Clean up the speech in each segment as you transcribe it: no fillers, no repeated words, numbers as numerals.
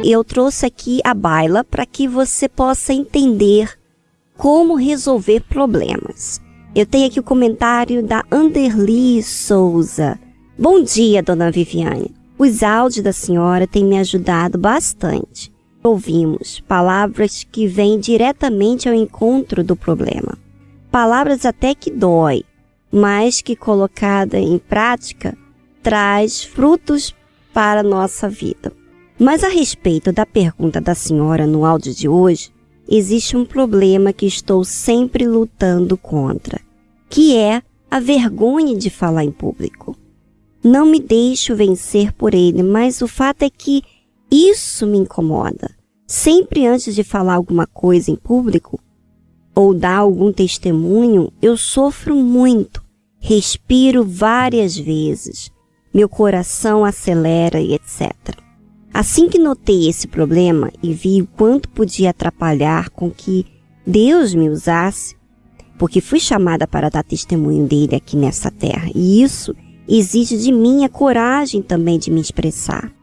Eu trouxe aqui a baila para que você possa entender como resolver problemas. Eu tenho aqui o comentário da Anderli Souza. Bom dia, dona Viviane. Os áudios da senhora têm me ajudado bastante. Ouvimos palavras que vêm diretamente ao encontro do problema. Palavras até que dói, mas que colocada em prática traz frutos para a nossa vida. Mas a respeito da pergunta da senhora no áudio de hoje, existe um problema que estou sempre lutando contra, que é a vergonha de falar em público. Não me deixo vencer por ele, mas o fato é que isso me incomoda. Sempre antes de falar alguma coisa em público ou dar algum testemunho, eu sofro muito, respiro várias vezes, meu coração acelera e etc. Assim que notei esse problema e vi o quanto podia atrapalhar com que Deus me usasse, porque fui chamada para dar testemunho dele aqui nessa terra, e isso exige de mim a coragem também de me expressar.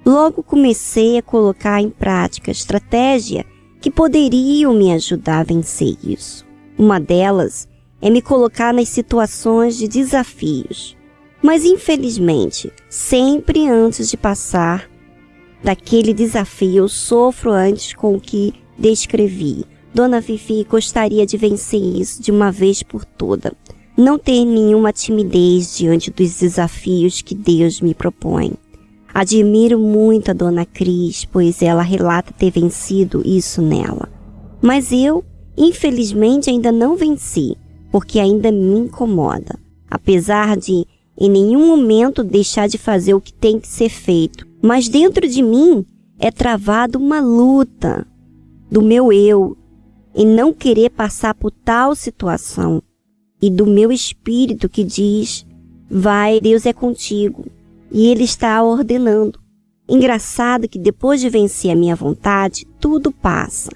Logo comecei a colocar em prática estratégia que poderiam me ajudar a vencer isso. Uma delas é me colocar nas situações de desafios. Mas infelizmente, sempre antes de passar daquele desafio, eu sofro antes com o que descrevi. Dona Vivi, gostaria de vencer isso de uma vez por toda. Não ter nenhuma timidez diante dos desafios que Deus me propõe. Admiro muito a Dona Cris, pois ela relata ter vencido isso nela. Mas eu, infelizmente, ainda não venci, porque ainda me incomoda. Apesar de, em nenhum momento, deixar de fazer o que tem que ser feito. Mas dentro de mim é travada uma luta do meu eu em não querer passar por tal situação. E do meu espírito que diz, vai, Deus é contigo. E Ele está ordenando. Engraçado que depois de vencer a minha vontade, tudo passa.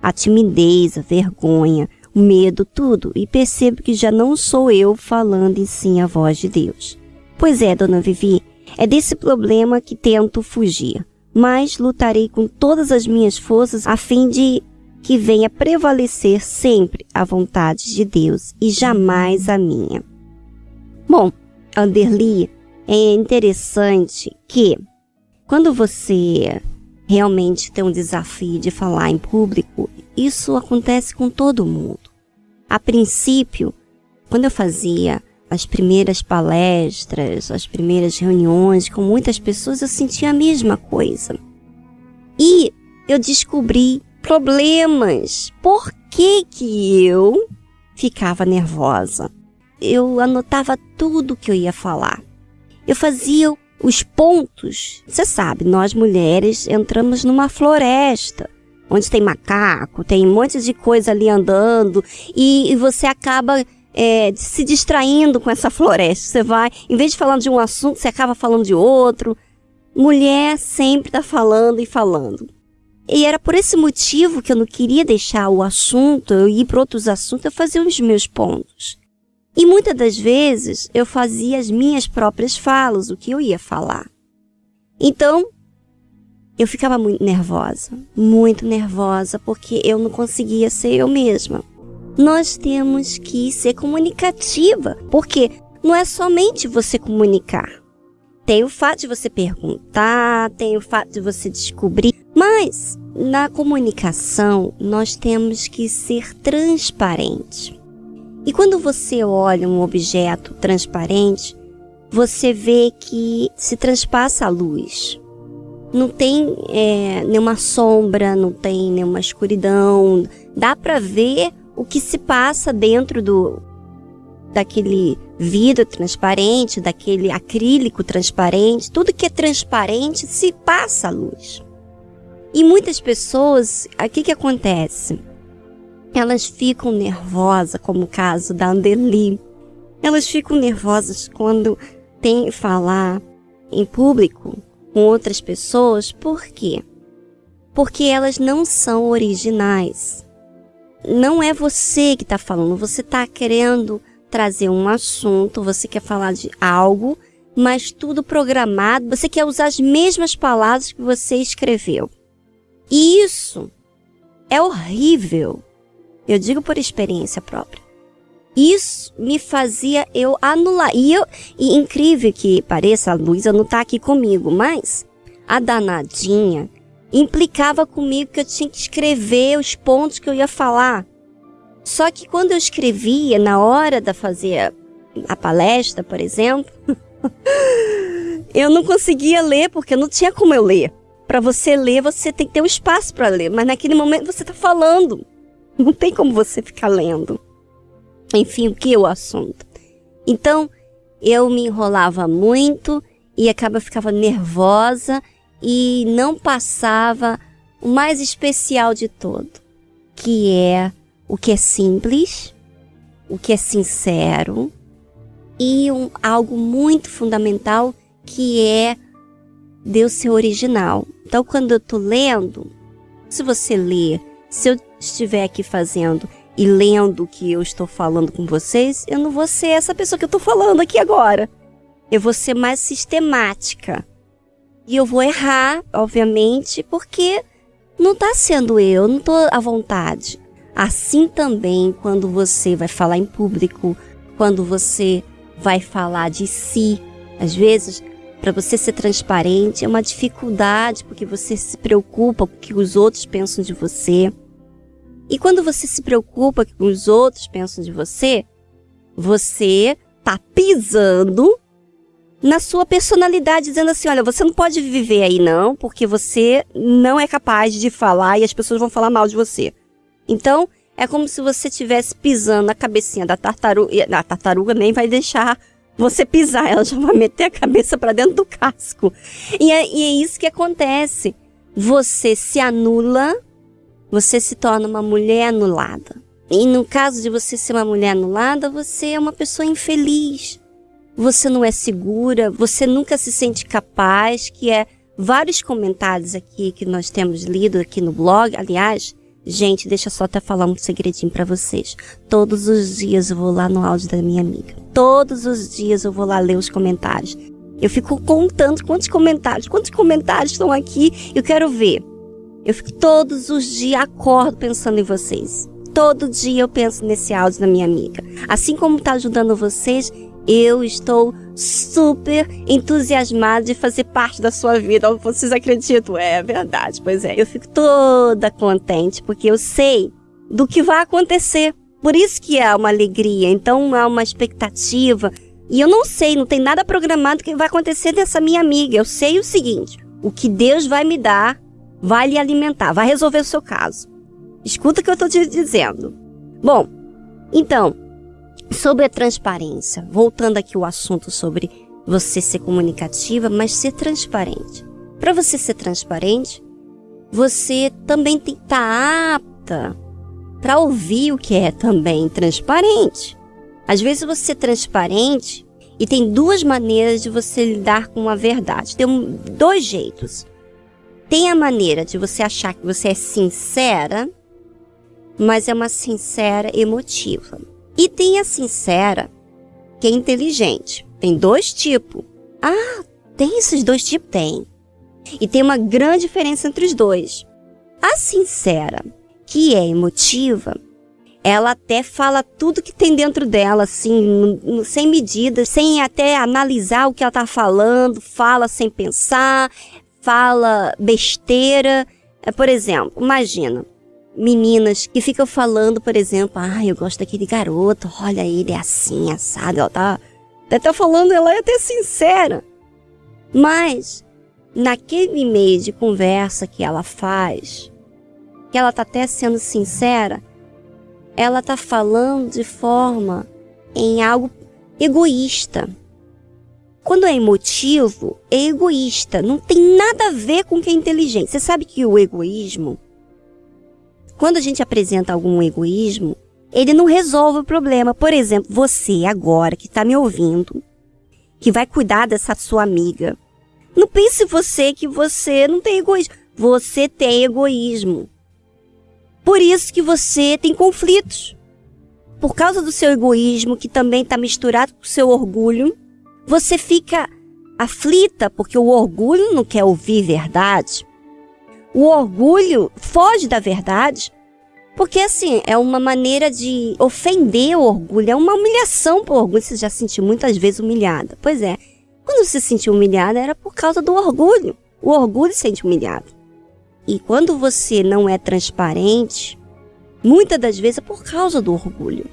A timidez, a vergonha, o medo, tudo. E percebo que já não sou eu falando em sim a voz de Deus. Pois é, Dona Vivi, é desse problema que tento fugir. Mas lutarei com todas as minhas forças a fim de que venha prevalecer sempre a vontade de Deus e jamais a minha. Bom, Anderli, é interessante que quando você realmente tem um desafio de falar em público, isso acontece com todo mundo. A princípio, quando eu fazia as primeiras palestras, as primeiras reuniões com muitas pessoas, eu sentia a mesma coisa. E eu descobri problemas. Por que eu ficava nervosa? Eu anotava tudo que eu ia falar. Eu fazia os pontos. Você sabe, nós mulheres entramos numa floresta, onde tem macaco, tem um monte de coisa ali andando, e você acaba se distraindo com essa floresta. Você vai, em vez de falar de um assunto, você acaba falando de outro. Mulher sempre está falando e falando. E era por esse motivo que eu não queria deixar o assunto, eu ir para outros assuntos, eu fazia os meus pontos. E muitas das vezes eu fazia as minhas próprias falas, o que eu ia falar. Então, eu ficava muito nervosa, porque eu não conseguia ser eu mesma. Nós temos que ser comunicativa, porque não é somente você comunicar. Tem o fato de você perguntar, tem o fato de você descobrir, mas na comunicação nós temos que ser transparente. E quando você olha um objeto transparente, você vê que se transpassa a luz. Não tem nenhuma sombra, não tem nenhuma escuridão. Dá para ver o que se passa dentro daquele vidro transparente, daquele acrílico transparente. Tudo que é transparente se passa a luz. E muitas pessoas, o que acontece? Elas ficam nervosas, como o caso da Anderli. Elas ficam nervosas quando tem que falar em público com outras pessoas. Por quê? Porque elas não são originais. Não é você que está falando, você está querendo trazer um assunto, você quer falar de algo, mas tudo programado, você quer usar as mesmas palavras que você escreveu. E isso é horrível. Eu digo por experiência própria. Isso me fazia eu anular. E incrível que pareça, a Luísa não tá aqui comigo, mas a danadinha implicava comigo que eu tinha que escrever os pontos que eu ia falar. Só que quando eu escrevia, na hora de fazer a palestra, por exemplo, eu não conseguia ler, porque não tinha como eu ler. Para você ler, você tem que ter um espaço para ler, mas naquele momento você tá falando. Não tem como você ficar lendo. Enfim, o que é o assunto? Então, eu me enrolava muito e ficava nervosa e não passava o mais especial de todo, que é o que é simples, o que é sincero e algo muito fundamental, que é Deus ser original. Então, quando eu tô lendo, se você ler, se eu estiver aqui fazendo e lendo o que eu estou falando com vocês, eu não vou ser essa pessoa que eu estou falando aqui agora. Eu vou ser mais sistemática. E eu vou errar, obviamente, porque não está sendo eu, não estou à vontade. Assim também, quando você vai falar em público, quando você vai falar de si, às vezes, para você ser transparente, é uma dificuldade, porque você se preocupa com o que os outros pensam de você. E quando você se preocupa com o que os outros pensam de você, você tá pisando na sua personalidade, dizendo assim, olha, você não pode viver aí não, porque você não é capaz de falar e as pessoas vão falar mal de você. Então, é como se você estivesse pisando na cabecinha da tartaruga. A tartaruga nem vai deixar você pisar, ela já vai meter a cabeça para dentro do casco. E é isso que acontece. Você se anula, você se torna uma mulher anulada. E no caso de você ser uma mulher anulada, você é uma pessoa infeliz. Você não é segura, você nunca se sente capaz, que é vários comentários aqui que nós temos lido aqui no blog. Aliás, gente, deixa eu só até falar um segredinho pra vocês. Todos os dias eu vou lá no áudio da minha amiga. Todos os dias eu vou lá ler os comentários. Eu fico contando quantos comentários estão aqui, eu quero ver. Eu fico todos os dias, acordo pensando em vocês. Todo dia eu penso nesse áudio da minha amiga. Assim como está ajudando vocês, eu estou super entusiasmada de fazer parte da sua vida. Vocês acreditam? É verdade, pois é. Eu fico toda contente, porque eu sei do que vai acontecer. Por isso que há uma alegria, então há uma expectativa. E eu não sei, não tem nada programado que vai acontecer dessa minha amiga. Eu sei o seguinte, o que Deus vai me dar, vai lhe alimentar, vai resolver o seu caso. Escuta o que eu estou te dizendo. Bom, então, sobre a transparência, voltando aqui ao assunto sobre você ser comunicativa, mas ser transparente. Para você ser transparente, você também tem que estar apta para ouvir o que é também transparente. Às vezes você é transparente e tem duas maneiras de você lidar com a verdade. Tem dois jeitos. Tem a maneira de você achar que você é sincera, mas é uma sincera emotiva. E tem a sincera que é inteligente. Tem dois tipos. Ah, tem esses dois tipos? Tem. E tem uma grande diferença entre os dois. A sincera, que é emotiva, ela até fala tudo que tem dentro dela, assim, sem medida, sem até analisar o que ela está falando, fala sem pensar, fala besteira. Por exemplo, imagina, meninas que ficam falando, por exemplo, eu gosto daquele garoto, olha ele é assim, assado, ela tá até falando, ela é até sincera. Mas, naquele meio de conversa que ela faz, que ela tá até sendo sincera, ela tá falando de forma em algo egoísta. Quando é emotivo, é egoísta. Não tem nada a ver com o que é inteligente. Você sabe que o egoísmo, quando a gente apresenta algum egoísmo, ele não resolve o problema. Por exemplo, você agora que está me ouvindo, que vai cuidar dessa sua amiga, não pense você que você não tem egoísmo. Você tem egoísmo. Por isso que você tem conflitos. Por causa do seu egoísmo, que também está misturado com o seu orgulho, você fica aflita porque o orgulho não quer ouvir verdade. O orgulho foge da verdade, porque assim, é uma maneira de ofender o orgulho, é uma humilhação pro orgulho. Você já se sentiu muitas vezes humilhada. Pois é, quando você se sentiu humilhada era por causa do orgulho. O orgulho se sente humilhado. E quando você não é transparente, muitas das vezes é por causa do orgulho.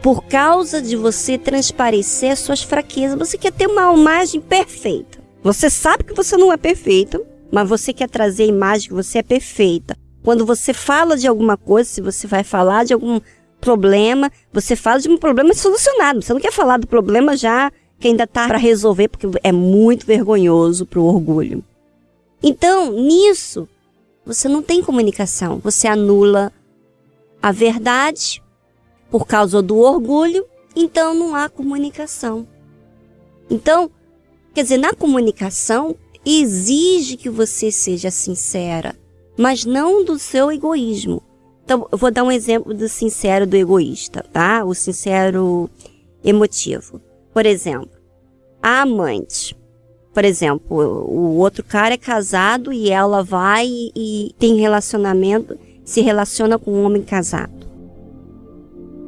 Por causa de você transparecer as suas fraquezas. Você quer ter uma imagem perfeita. Você sabe que você não é perfeita, mas você quer trazer a imagem que você é perfeita. Quando você fala de alguma coisa, se você vai falar de algum problema, você fala de um problema solucionado. Você não quer falar do problema já que ainda está para resolver, porque é muito vergonhoso para o orgulho. Então, nisso, você não tem comunicação. Você anula a verdade por causa do orgulho, então não há comunicação. Então, quer dizer, na comunicação, exige que você seja sincera, mas não do seu egoísmo. Então, eu vou dar um exemplo do sincero do egoísta, tá? O sincero emotivo. Por exemplo, a amante. Por exemplo, o outro cara é casado e ela vai e tem relacionamento, se relaciona com um homem casado.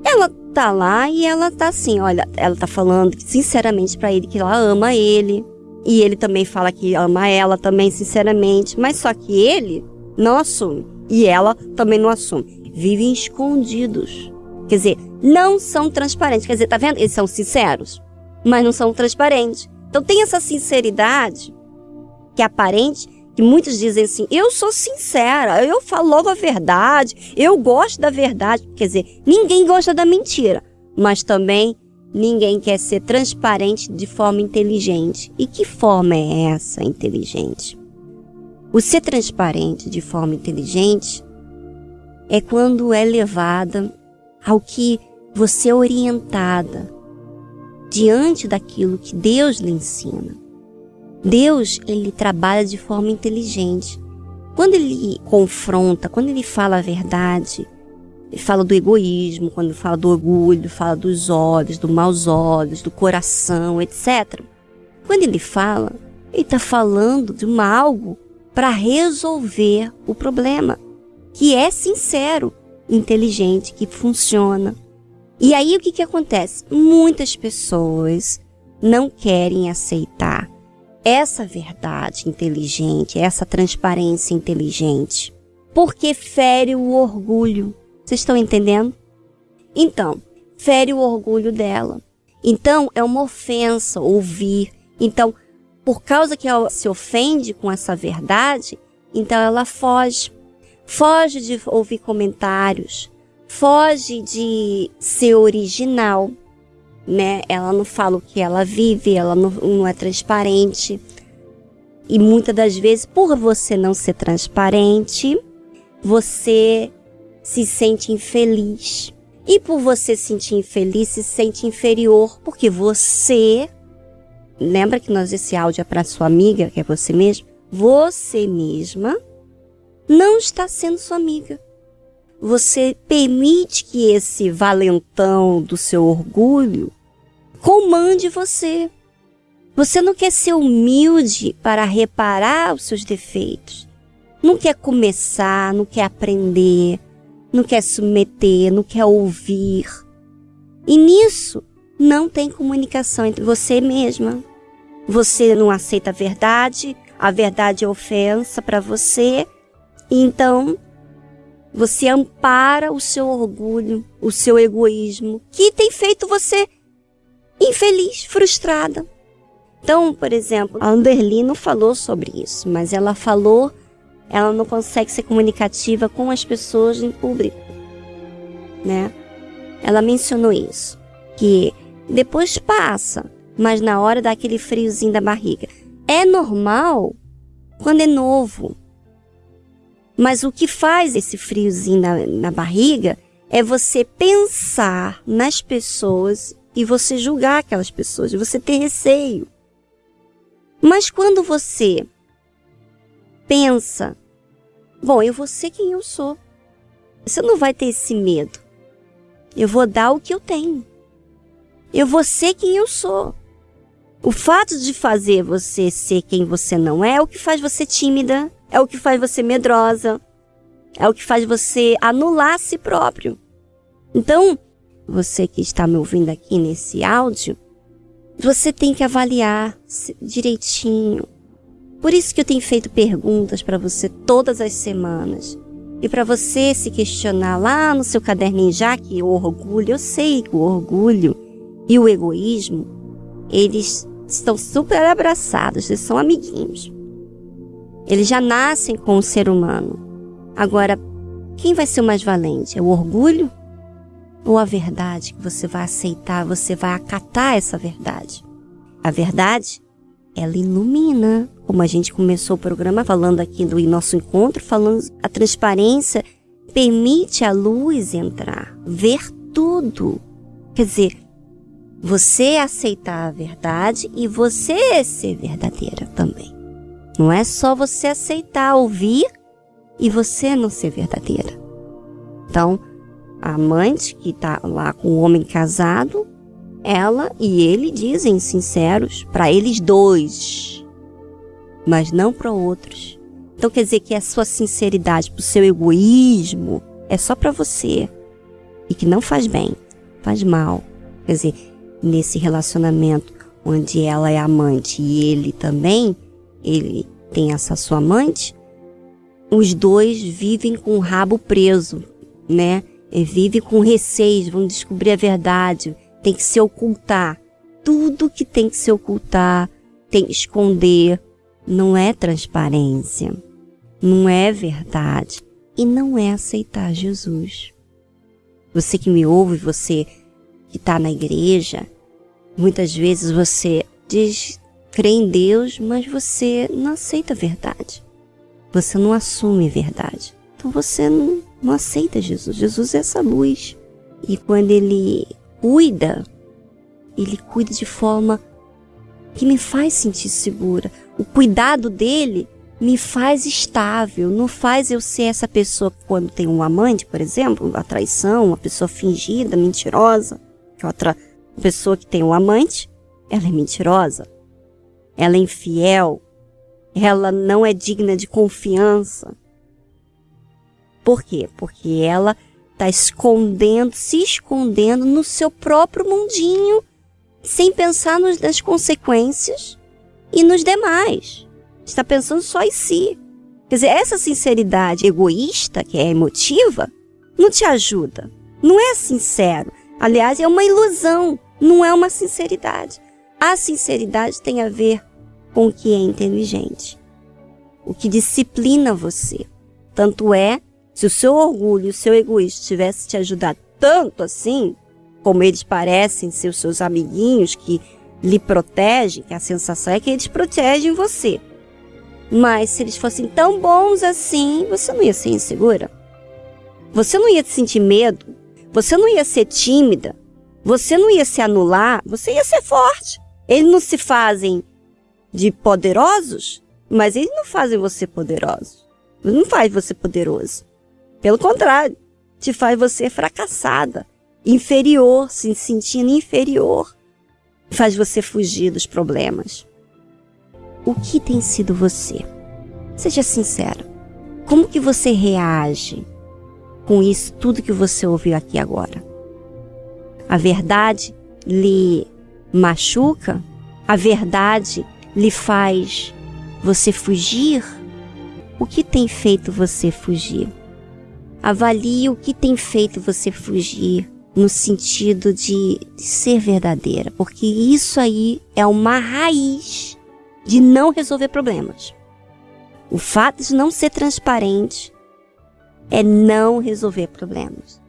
Ela tá lá e ela tá assim, olha, ela tá falando sinceramente pra ele que ela ama ele. E ele também fala que ama ela também sinceramente. Mas só que ele não assume. E ela também não assume. Vivem escondidos. Quer dizer, não são transparentes. Quer dizer, tá vendo? Eles são sinceros, mas não são transparentes. Então tem essa sinceridade que é aparente, que muitos dizem assim, eu sou sincera, eu falo logo a verdade, eu gosto da verdade. Quer dizer, ninguém gosta da mentira, mas também ninguém quer ser transparente de forma inteligente. E que forma é essa inteligente? O ser transparente de forma inteligente é quando é levada ao que você é orientada diante daquilo que Deus lhe ensina. Deus, ele trabalha de forma inteligente. Quando ele confronta, quando ele fala a verdade, ele fala do egoísmo, quando ele fala do orgulho, fala dos olhos, dos maus olhos, do coração, etc. Quando ele fala, ele está falando de algo para resolver o problema, que é sincero, inteligente, que funciona. E aí o que acontece? Muitas pessoas não querem aceitar essa verdade inteligente, essa transparência inteligente, porque fere o orgulho. Vocês estão entendendo? Então, fere o orgulho dela. Então, é uma ofensa ouvir. Então, por causa que ela se ofende com essa verdade, então ela foge. Foge de ouvir comentários. Foge de ser original, né? Ela não fala o que ela vive, ela não é transparente. E muitas das vezes, por você não ser transparente, você se sente infeliz. E por você se sentir infeliz, se sente inferior, porque você... Lembra que esse áudio é para sua amiga, que é você mesma? Você mesma não está sendo sua amiga. Você permite que esse valentão do seu orgulho comande você. Você não quer ser humilde para reparar os seus defeitos. Não quer começar, não quer aprender, não quer submeter, não quer ouvir. E nisso não tem comunicação entre você mesma. Você não aceita a verdade é ofensa para você, então você ampara o seu orgulho, o seu egoísmo, que tem feito você infeliz, frustrada. Então, por exemplo, a Anderly não falou sobre isso, mas ela não consegue ser comunicativa com as pessoas em público, né? Ela mencionou isso, que depois passa, mas na hora dá aquele friozinho da barriga. É normal quando é novo. Mas o que faz esse friozinho na barriga é você pensar nas pessoas e você julgar aquelas pessoas, e você ter receio. Mas quando você pensa, bom, eu vou ser quem eu sou. Você não vai ter esse medo. Eu vou dar o que eu tenho. Eu vou ser quem eu sou. O fato de fazer você ser quem você não é o que faz você tímida, é o que faz você medrosa, é o que faz você anular a si próprio. Então, você que está me ouvindo aqui nesse áudio, você tem que avaliar direitinho. Por isso que eu tenho feito perguntas para você todas as semanas. E para você se questionar lá no seu caderninho, já que o orgulho, eu sei que o orgulho e o egoísmo, eles estão super abraçados, eles são amiguinhos. Eles já nascem com o ser humano. Agora, quem vai ser o mais valente? É o orgulho ou a verdade que você vai aceitar, você vai acatar essa verdade? A verdade, ela ilumina. Como a gente começou o programa falando aqui do nosso encontro, falando a transparência permite a luz entrar, ver tudo. Quer dizer, você aceitar a verdade e você ser verdadeira também. Não é só você aceitar, ouvir e você não ser verdadeira. Então, a amante que está lá com o homem casado, ela e ele dizem sinceros para eles dois, mas não para outros. Então quer dizer que a sua sinceridade, para o seu egoísmo, é só para você. E que não faz bem, faz mal. Quer dizer, nesse relacionamento onde ela é amante e ele também, ele tem essa sua amante, os dois vivem com o rabo preso, né? E vivem com receio, vão descobrir a verdade, tem que se ocultar. Tudo que tem que se ocultar, tem que esconder. Não é transparência, não é verdade e não é aceitar Jesus. Você que me ouve, você que está na igreja, muitas vezes você diz crer em Deus, mas você não aceita a verdade. Você não assume a verdade. Então você não aceita Jesus. Jesus é essa luz. E quando Ele cuida de forma que me faz sentir segura. O cuidado dele me faz estável, não faz eu ser essa pessoa que quando tem um amante, por exemplo, a traição, uma pessoa fingida, mentirosa, que outra pessoa que tem um amante, ela é mentirosa, ela é infiel, ela não é digna de confiança. Por quê? Porque ela está se escondendo no seu próprio mundinho, sem pensar nas consequências e nos demais. Está pensando só em si. Quer dizer, essa sinceridade egoísta, que é emotiva, não te ajuda. Não é sincero. Aliás, é uma ilusão, não é uma sinceridade. A sinceridade tem a ver com o que é inteligente, o que disciplina você. Tanto é, se o seu orgulho e o seu egoísmo tivesse te ajudado tanto assim, como eles parecem ser os seus amiguinhos que lhe protegem, que a sensação é que eles protegem você. Mas se eles fossem tão bons assim, você não ia ser insegura. Você não ia sentir medo. Você não ia ser tímida. Você não ia se anular. Você ia ser forte. Eles não se fazem de poderosos, mas eles não fazem você poderoso. Não faz você poderoso. Pelo contrário, te faz você fracassada, inferior, se sentindo inferior. Faz você fugir dos problemas. O que tem sido você? Seja sincero. Como que você reage com isso, tudo que você ouviu aqui agora? A verdade lhe machuca? A verdade lhe faz você fugir? O que tem feito você fugir? Avalie o que tem feito você fugir no sentido de ser verdadeira, porque isso aí é uma raiz de não resolver problemas. O fato de não ser transparente é não resolver problemas.